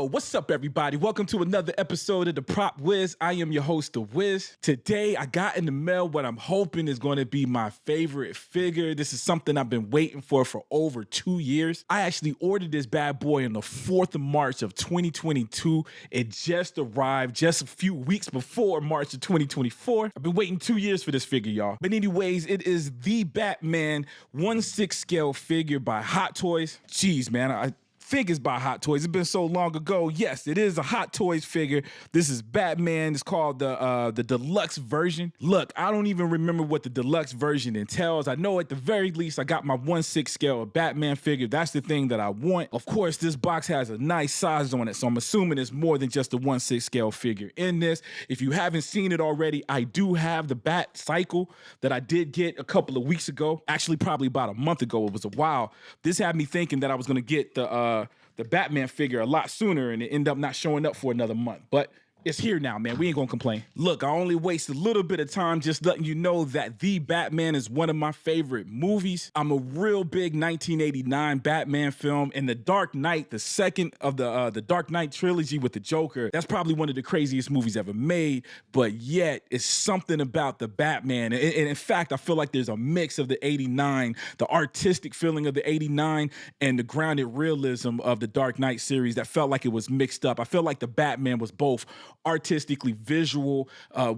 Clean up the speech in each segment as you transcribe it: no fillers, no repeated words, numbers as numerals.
What's up, everybody? Welcome to another episode of the Prop Wiz. I am your host, the Wiz. Today, I got in the mail what I'm hoping is going to be my favorite figure. This is something I've been waiting for over 2 years. I actually ordered this bad boy on the 4th of March of 2022. It just arrived just a few weeks before March of 2024. I've been waiting 2 years for this figure, y'all. But anyways, it is the Batman 1/6 scale figure by Hot Toys. Jeez, man, figures by Hot Toys. It's been so long ago. Yes, it is a Hot Toys figure. This is Batman. It's called the deluxe version. Look, I don't even remember what the deluxe version entails. I know at the very least I got my 1/6 scale of Batman figure. That's the thing that I want. Of course, this box has a nice size on it, so I'm assuming it's more than just a 1/6 scale figure in this. If you haven't seen it already, I do have the Bat Cycle that I did get a couple of weeks ago. Actually, probably about a month ago. It was a while. This had me thinking that I was going to get the Batman figure a lot sooner, and it ended up not showing up for another month. But it's here now, man. We ain't gonna complain. Look, I only waste a little bit of time just letting you know that The Batman is one of my favorite movies. I'm a real big 1989 Batman film, and The Dark Knight, the second of the Dark Knight trilogy with the Joker, that's probably one of the craziest movies ever made, but yet it's something about the Batman. And in fact, I feel like there's a mix of the 89, the artistic feeling of the 89, and the grounded realism of the Dark Knight series that felt like it was mixed up. I feel like the Batman was both artistically visual,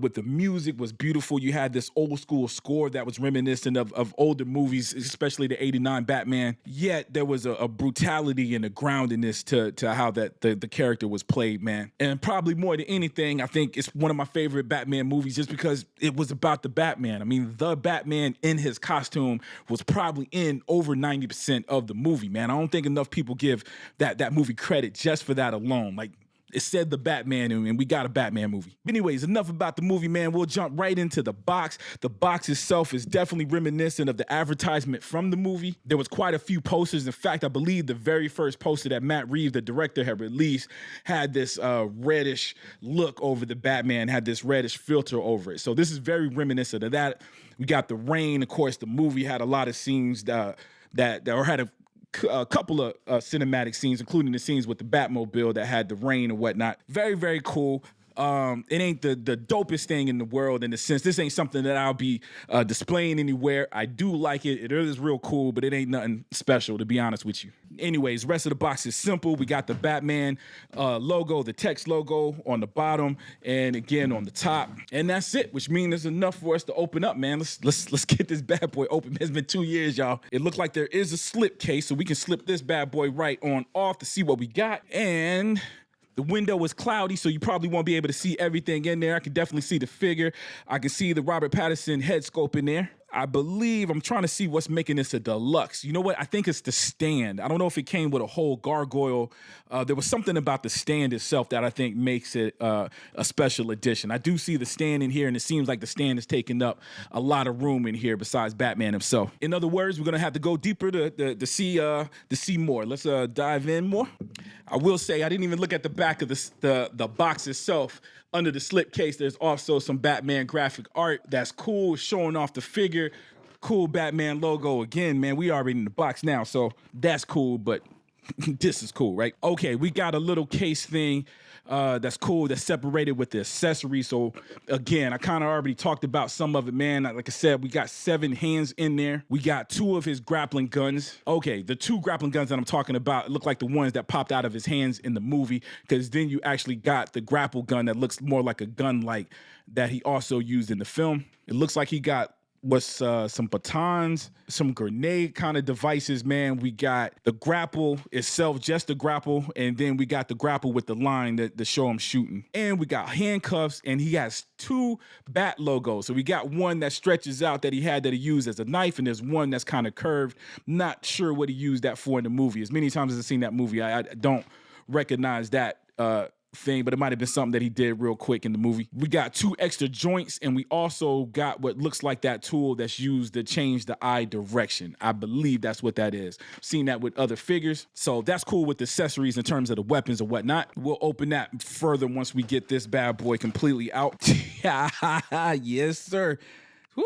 with the music was beautiful. You had this old school score that was reminiscent of older movies, especially the 89 Batman. Yet there was a brutality and a groundedness to how the character was played, man. And probably more than anything, I think it's one of my favorite Batman movies just because it was about the Batman. I mean, the Batman in his costume was probably in over 90% of the movie, man. I don't think enough people give that movie credit just for that alone. Like, it said the Batman, and we got a Batman movie. Anyways, enough about the movie, man. We'll jump right into the box. The box itself is definitely reminiscent of the advertisement from the movie. There was quite a few posters. In fact, I believe the very first poster that Matt Reeves, the director, had released had this reddish look over the Batman, had this reddish filter over it. So this is very reminiscent of that. We got the rain. Of course, the movie had a lot of scenes that had a couple of cinematic scenes, including the scenes with the Batmobile that had the rain and whatnot. Very, very cool. It ain't the dopest thing in the world in the sense. This ain't something that I'll be displaying anywhere. I do like it. It is real cool, but it ain't nothing special, to be honest with you. Anyways, rest of the box is simple. We got the Batman logo, the text logo on the bottom, and again on the top. And that's it, which means there's enough for us to open up, man. Let's get this bad boy open. It's been 2 years, y'all. It looks like there is a slip case, so we can slip this bad boy right on off to see what we got. And the window is cloudy, so you probably won't be able to see everything in there. I can definitely see the figure. I can see the Robert Pattinson head sculpt in there. I believe, I'm trying to see what's making this a deluxe. You know what? I think it's the stand. I don't know if it came with a whole gargoyle. There was something about the stand itself that I think makes it a special edition. I do see the stand in here, and it seems like the stand is taking up a lot of room in here besides Batman himself. In other words, we're going to have to go deeper to see more. Let's dive in more. I will say I didn't even look at the back of the box itself. Under the slip case, there's also some Batman graphic art that's cool, showing off the figure. Cool Batman logo. Again, man, we already in the box now, so that's cool, but this is cool, right? Okay, we got a little case thing that's cool, that's separated with the accessories. So again, I kind of already talked about some of it, man. Like I said, we got 7 hands in there. We got 2 of his grappling guns. Okay, the 2 grappling guns that I'm talking about look like the ones that popped out of his hands in the movie, because then you actually got the grapple gun that looks more like a gun like that he also used in the film. It looks like he got some batons, some grenade kind of devices, man. We got the grapple itself, just the grapple, and then we got the grapple with the line to show him shooting. And we got handcuffs, and he has 2 bat logos. So we got one that stretches out that he used as a knife, and there's one that's kind of curved. Not sure what he used that for in the movie. As many times as I've seen that movie, I don't recognize that thing, but it might have been something that he did real quick in the movie. We got 2 extra joints, and we also got what looks like that tool that's used to change the eye direction. I believe that's what that is. Seen that with other figures. So that's cool with the accessories in terms of the weapons and whatnot. We'll open that further once we get this bad boy completely out. Yes, sir. Woo,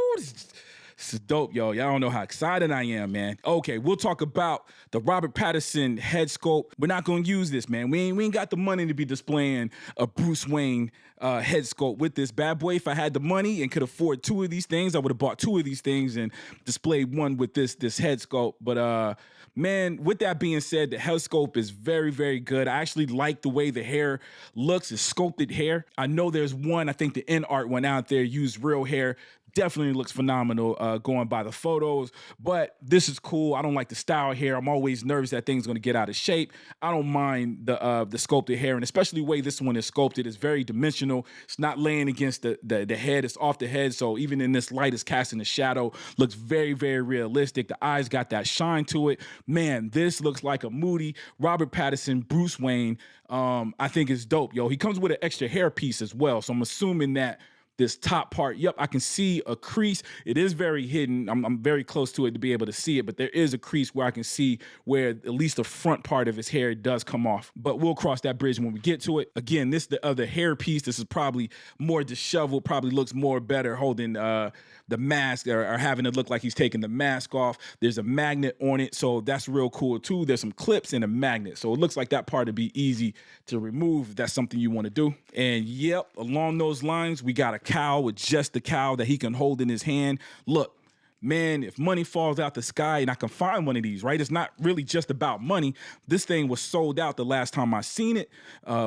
This is dope, yo. Y'all don't know how excited I am, man. Okay, we'll talk about the Robert Pattinson head sculpt. We're not gonna use this, man. We ain't got the money to be displaying a Bruce Wayne head sculpt with this bad boy. If I had the money and could afford two of these things, I would have bought two of these things and displayed one with this head sculpt. But man, with that being said, the head sculpt is very, very good. I actually like the way the hair looks. It's sculpted hair. I know there's one, I think the in art one out there used real hair. Definitely looks phenomenal going by the photos, but this is cool. I don't like the style hair. I'm always nervous that thing's gonna get out of shape. I don't mind the sculpted hair, and especially the way this one is sculpted. It's very dimensional. It's not laying against the head. It's off the head, so even in this light, it's casting a shadow. Looks very, very realistic. The eyes got that shine to it. Man, this looks like a moody Robert Pattinson, Bruce Wayne. I think it's dope, yo. He comes with an extra hair piece as well, so I'm assuming that this top part, yep, I can see a crease. It is very hidden. I'm very close to it to be able to see it, but there is a crease where I can see where at least the front part of his hair does come off. But we'll cross that bridge when we get to it. Again, this is the other hair piece. This is probably more disheveled, probably looks more better holding the mask or having it look like he's taking the mask off. There's a magnet on it, so that's real cool too. There's some clips and a magnet, so it looks like that part would be easy to remove if that's something you want to do. And yep, along those lines, we got a cowl with just the cowl that he can hold in his hand. Look, man, if money falls out the sky and I can find one of these, right? It's not really just about money. This thing was sold out the last time I seen it.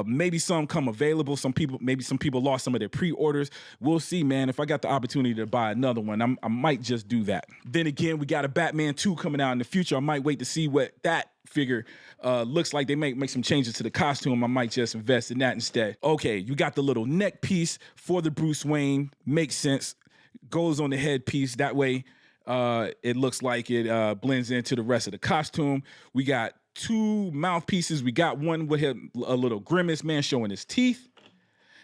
Maybe some come available. Maybe some people lost some of their pre-orders. We'll see, man. If I got the opportunity to buy another one, I might just do that. Then again, we got a Batman 2 coming out in the future. I might wait to see what that figure looks like. They make some changes to the costume. I might just invest in that instead. Okay, you got the little neck piece for the Bruce Wayne. Makes sense. Goes on the head piece. That way, it looks like it blends into the rest of the costume. We got two mouthpieces. We got one with him, a little grimace, man, showing his teeth.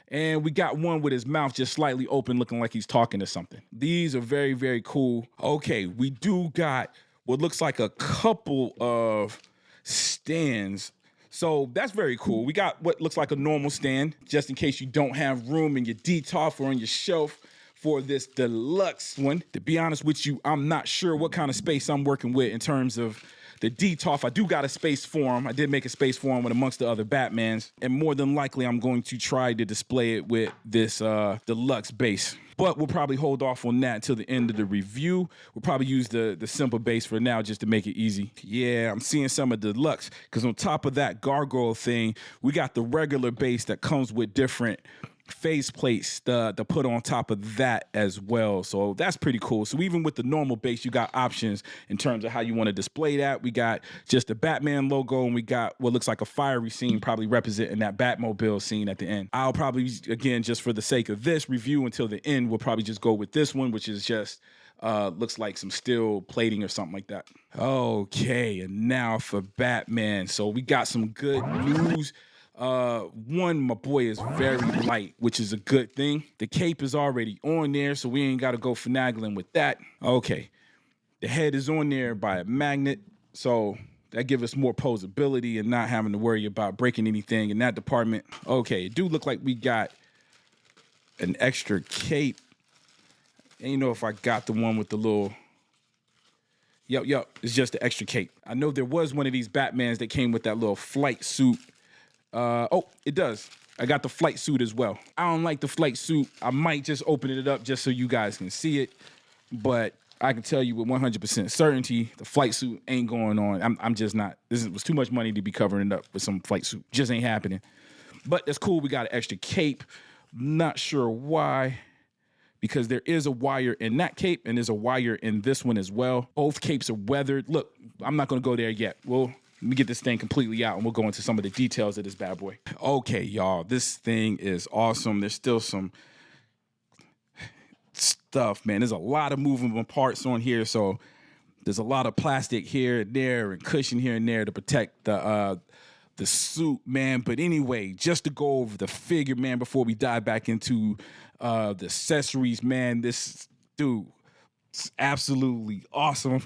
And we got one with his mouth just slightly open, looking like he's talking to something. These are very, very cool. Okay, we do got what looks like a couple of stands. So that's very cool. We got what looks like a normal stand, just in case you don't have room in your DTOF or on your shelf for this deluxe one. To be honest with you, I'm not sure what kind of space I'm working with in terms of the DTOF. I do got a space for him. I did make a space for him with amongst the other Batmans. And more than likely, I'm going to try to display it with this deluxe base. But we'll probably hold off on that until the end of the review. We'll probably use the simple base for now just to make it easy. Yeah, I'm seeing some of the deluxe, because on top of that gargoyle thing, we got the regular base that comes with different face plates to put on top of that as well. So that's pretty cool. So even with the normal base, you got options in terms of how you want to display that. We got just the Batman logo, and we got what looks like a fiery scene, probably representing that Batmobile scene at the end. I'll probably, again, just for the sake of this review until the end, we'll probably just go with this one, which is just looks like some steel plating or something like that. Okay, and now for Batman. So we got some good news. One, my boy is very light, which is a good thing. The cape is already on there, so we ain't got to go finagling with that. Okay, the head is on there by a magnet, so that gives us more posability and not having to worry about breaking anything in that department. Okay, it do look like we got an extra cape. And you know, if I got the one with the little... Yep, it's just the extra cape. I know there was one of these Batmans that came with that little flight suit. Oh, it does. I got the flight suit as well. I don't like the flight suit. I might just open it up just so you guys can see it. But I can tell you with 100% certainty, the flight suit ain't going on. I'm just not. This was too much money to be covering it up with some flight suit. Just ain't happening. But that's cool. We got an extra cape. Not sure why, because there is a wire in that cape and there's a wire in this one as well. Both capes are weathered. Look, I'm not going to go there yet. Let me get this thing completely out, and we'll go into some of the details of this bad boy. Okay, y'all, this thing is awesome. There's still some stuff, man. There's a lot of movable parts on here, so there's a lot of plastic here and there and cushion here and there to protect the suit, man. But anyway, just to go over the figure, man, before we dive back into the accessories, man, this dude... it's absolutely awesome.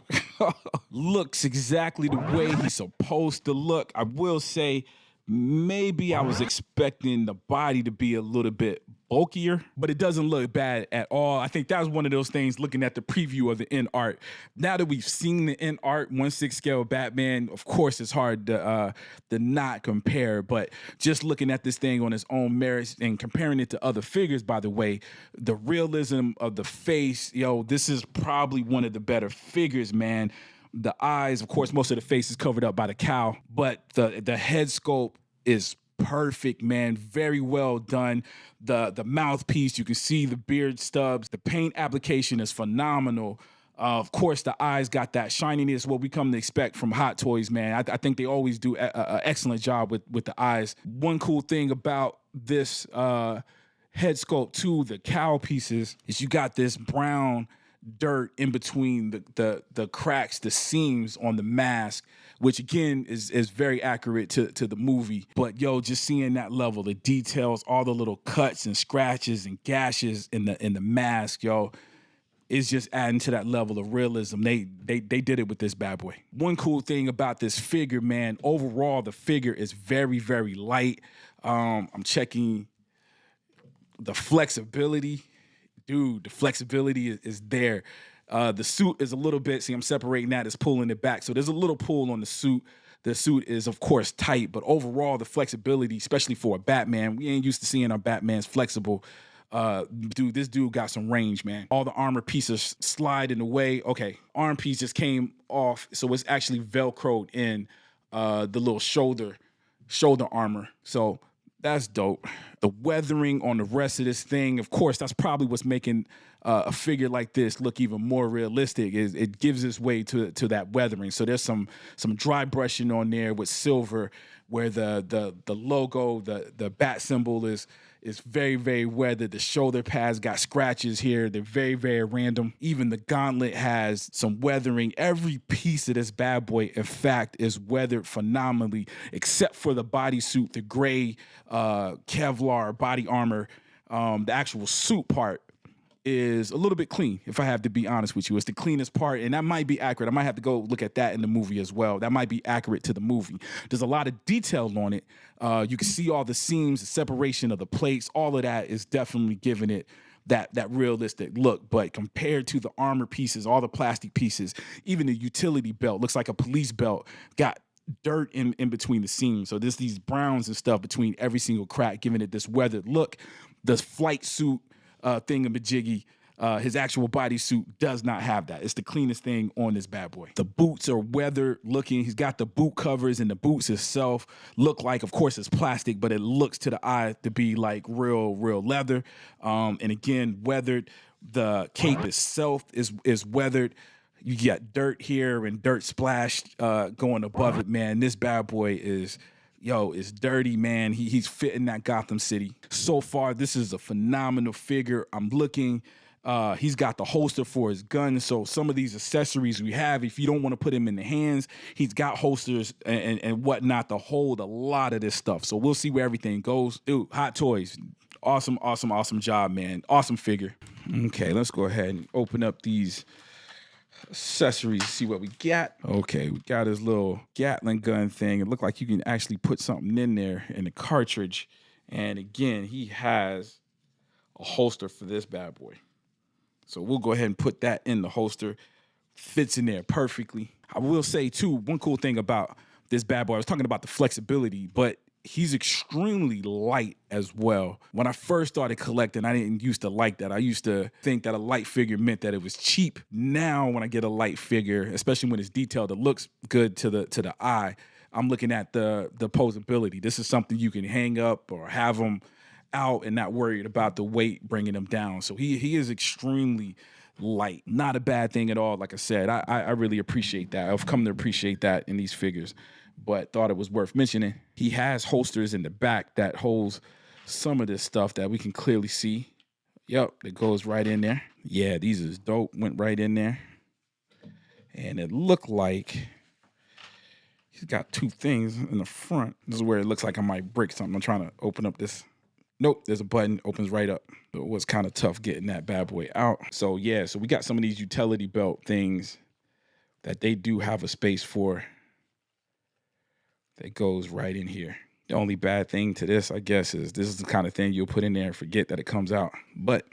Looks exactly the way he's supposed to look. I will say, maybe I was expecting the body to be a little bit bulkier, but it doesn't look bad at all. I think that was one of those things looking at the preview of the in art. Now that we've seen the in art 1/6 scale Batman, of course it's hard to not compare, but just looking at this thing on its own merits and comparing it to other figures, by the way, the realism of the face, this is probably one of the better figures, man. The eyes, of course, most of the face is covered up by the cowl, but the head sculpt is perfect, man. Very well done. The mouthpiece, you can see the beard stubs. The paint application is phenomenal. Of course, the eyes got that shininess, what we come to expect from Hot Toys, man. I think they always do an excellent job with the eyes. One cool thing about this head sculpt, too, the cowl pieces, is you got this brown dirt in between the cracks, the seams on the mask, which again is very accurate to the movie. But just seeing that level, the details, all the little cuts and scratches and gashes in the mask, is just adding to that level of realism. They did it with this bad boy. One cool thing about this figure, man, overall the figure is very, very light. I'm checking the flexibility. Dude, the flexibility is there. The suit is a little bit, I'm separating that, it's pulling it back. So there's a little pull on the suit. The suit is, of course, tight, but overall, the flexibility, especially for a Batman, we ain't used to seeing our Batmans flexible. This dude got some range, man. All the armor pieces slide in the way. Okay, arm piece just came off, so it's actually Velcroed in the little shoulder armor. So that's dope. The weathering on the rest of this thing, of course, that's probably what's making a figure like this look even more realistic. Is it gives its way to that weathering. So there's some dry brushing on there with silver, where the logo, the bat symbol is very, very weathered. The shoulder pads got scratches here. They're very, very random. Even the gauntlet has some weathering. Every piece of this bad boy, in fact, is weathered phenomenally, except for the bodysuit, the gray Kevlar body armor. The actual suit part is a little bit clean, if I have to be honest with you. It's the cleanest part, and that might be accurate. I might have to go look at that in the movie as well. That might be accurate to the movie. There's a lot of detail on it. You can see all the seams, the separation of the plates. All of that is definitely giving it that realistic look. But compared to the armor pieces, all the plastic pieces, even the utility belt, looks like a police belt, got dirt in between the seams. So there's these browns and stuff between every single crack, giving it this weathered look. The flight suit thingamajiggy, his actual bodysuit does not have that. It's the cleanest thing on this bad boy. The boots are weathered looking. He's got the boot covers, and the boots itself look like, of course, it's plastic, but it looks to the eye to be like real leather. And again, weathered. The cape itself is weathered. You got dirt here and dirt splashed going above it, man. This bad boy is dirty, man. He's fitting that Gotham City. So far, this is a phenomenal figure. I'm looking. He's got the holster for his gun. So some of these accessories we have, if you don't want to put him in the hands, he's got holsters and whatnot to hold a lot of this stuff. So we'll see where everything goes. Dude, Hot Toys. Awesome job, man. Awesome figure. Okay, let's go ahead and open up these accessories, see what we got. Okay, we got his little Gatling gun thing. It looked like you can actually put something in there in the cartridge. And again, he has a holster for this bad boy. So we'll go ahead and put that in the holster. Fits in there perfectly. I will say, too, one cool thing about this bad boy, I was talking about the flexibility, but he's extremely light as well. When I first started collecting, I didn't used to like that. I used to think that a light figure meant that it was cheap. Now, when I get a light figure, especially when it's detailed, it looks good to the eye. I'm looking at the posability. This is something you can hang up or have them out and not worried about the weight bringing them down. So he is extremely light. Not a bad thing at all. Like I said, I really appreciate that. I've come to appreciate that in these figures, but thought it was worth mentioning. He has holsters in the back that holds some of this stuff that we can clearly see. Yep, it goes right in there. Yeah, these is dope. Went right in there. And it looked like he's got two things in the front. This is where it looks like I might break something. I'm trying to open up this. Nope, there's a button, opens right up. It was kind of tough getting that bad boy out. So yeah, so we got some of these utility belt things that they do have a space for that goes right in here. The only bad thing to this, I guess, is this is the kind of thing you'll put in there and forget that it comes out. But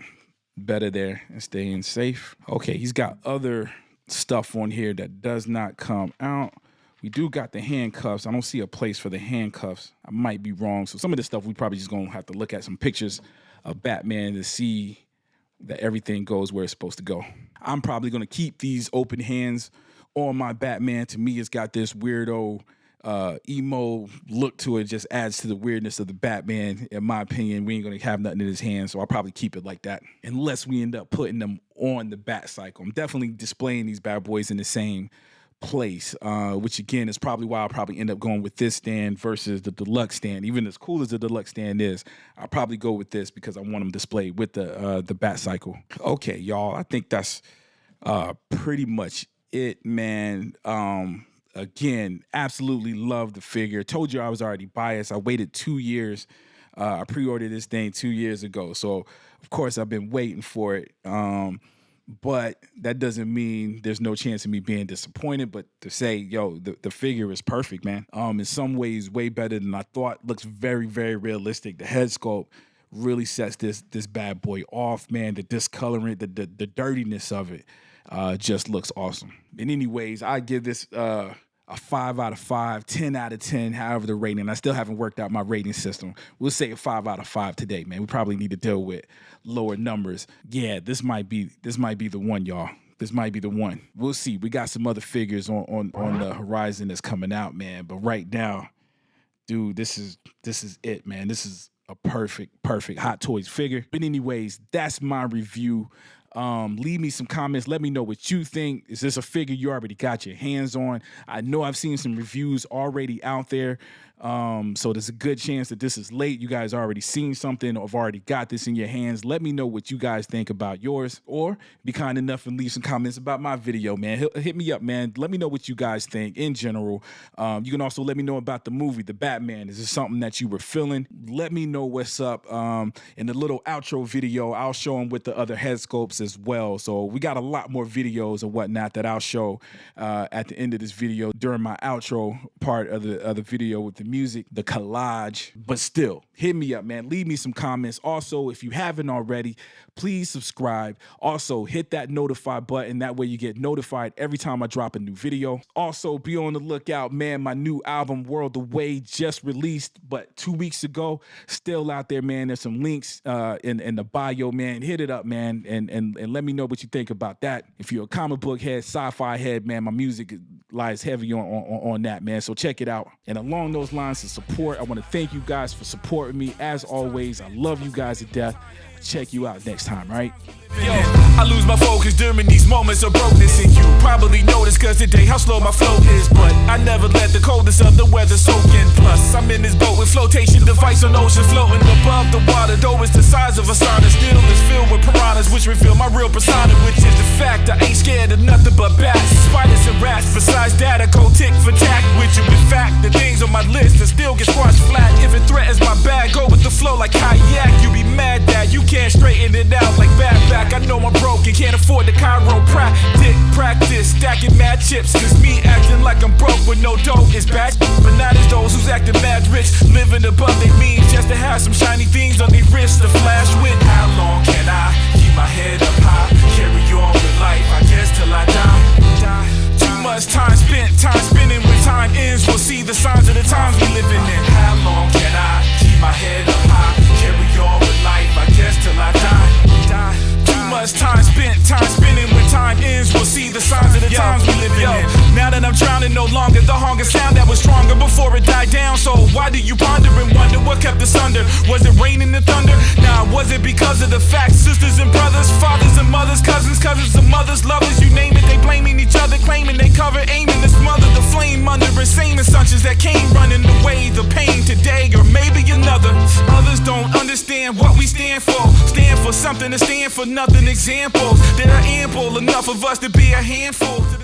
better there and staying safe. Okay, he's got other stuff on here that does not come out. We do got the handcuffs. I don't see a place for the handcuffs. I might be wrong. So some of this stuff we probably just gonna have to look at some pictures of Batman to see that everything goes where it's supposed to go. I'm probably gonna keep these open hands on my Batman. To me, it's got this weirdo emo look to it. Just adds to the weirdness of the Batman. In my opinion, we ain't gonna have nothing in his hands, so I'll probably keep it like that unless we end up putting them on the Bat Cycle. I'm definitely displaying these bad boys in the same place, which again is probably why I'll probably end up going with this stand versus the deluxe stand. Even as cool as the deluxe stand is, I'll probably go with this because I want them displayed with the Bat Cycle. Okay, y'all, I think that's pretty much it, man. Again, absolutely love the figure. Told you I was already biased. I waited 2 years. I pre-ordered this thing 2 years ago. So, of course, I've been waiting for it. But that doesn't mean there's no chance of me being disappointed. But to say, yo, the figure is perfect, man. In some ways, way better than I thought. Looks very, very realistic. The head sculpt really sets this bad boy off, man. The discoloring, the dirtiness of it. Just looks awesome. In any ways, I give this a 5 out of 5, 10 out of 10, however the rating. I still haven't worked out my rating system. We'll say a 5 out of 5 today, man. We probably need to deal with lower numbers. Yeah, this might be the one, y'all. This might be the one. We'll see. We got some other figures on the horizon that's coming out, man. But right now, dude, this is it, man. This is a perfect Hot Toys figure. But anyways, that's my review. Leave me some comments. Let me know what you think. Is this a figure you already got your hands on? I know I've seen some reviews already out there. So there's a good chance that this is late. You guys already seen something or have already got this in your hands. Let me know what you guys think about yours, or be kind enough and leave some comments about my video, man. Hit me up, man. Let me know what you guys think in general. You can also let me know about the movie, The Batman. Is this something that you were feeling? Let me know what's up. In the little outro video, I'll show them with the other head sculpts as well. So we got a lot more videos and whatnot that I'll show at the end of this video during my outro part of the video with the music, the collage. But still, hit me up, man. Leave me some comments. Also, if you haven't already, please subscribe. Also, hit that notify button. That way you get notified every time I drop a new video. Also, be on the lookout, man. My new album, World Away, just released, but 2 weeks ago. Still out there, man. There's some links in the bio, man. Hit it up, man, and let me know what you think about that. If you're a comic book head, sci-fi head, man, my music lies heavy on that, man. So check it out. And along those lines of support, I want to thank you guys for supporting me. As always, I love you guys to death. Check you out next time, right? Yo, I lose my focus during these moments of brokenness, and you probably noticed cause today how slow my flow is. But I never let the coldest of the weather soak in. Plus, I'm in this boat with flotation device on ocean, floating above the water. Though it's the size of a sauna, still is filled with piranhas, which reveal my real persona, which is the fact I ain't scared of nothing but bats, spiders and rats. Besides that, I go tick for tack with you. In fact, the things on my list that still get squashed flat. If it threatens my bag, go with the flow like kayak. You be mad that you can't straighten it out like bad back. I know I'm broke and can't afford the chiropractic practice, stacking mad chips. Cause me acting like I'm broke with no dough is bad. But not as those who's acting mad rich, living above their means just to have some shiny things on their wrists to flash with. How long can I keep my head up high? Carry on with life, I guess till I die. Too much time spent, time spinning. When time ends, we'll see the signs of the times we living in. How long can I keep my head up high? Carry on with life, I guess till I die. Too much time spent, time spinning. When time ends, we'll see the signs of the times we living in. Now that I'm drowning, no longer the hunger sound that was stronger before it died down. So why do you ponder and wonder what kept us under? Was it raining and thunder? Nah, was it because of the facts? Sisters and brothers, fathers and mothers, cousins and mothers, lovers, you name it. They blaming each other, claiming they cover, aiming to smother the flame under insane assumptions that came running away. The pain today or maybe another. Others don't understand what we stand for. Stand for something to stand for nothing. Examples, there are ample enough of us to be a handful.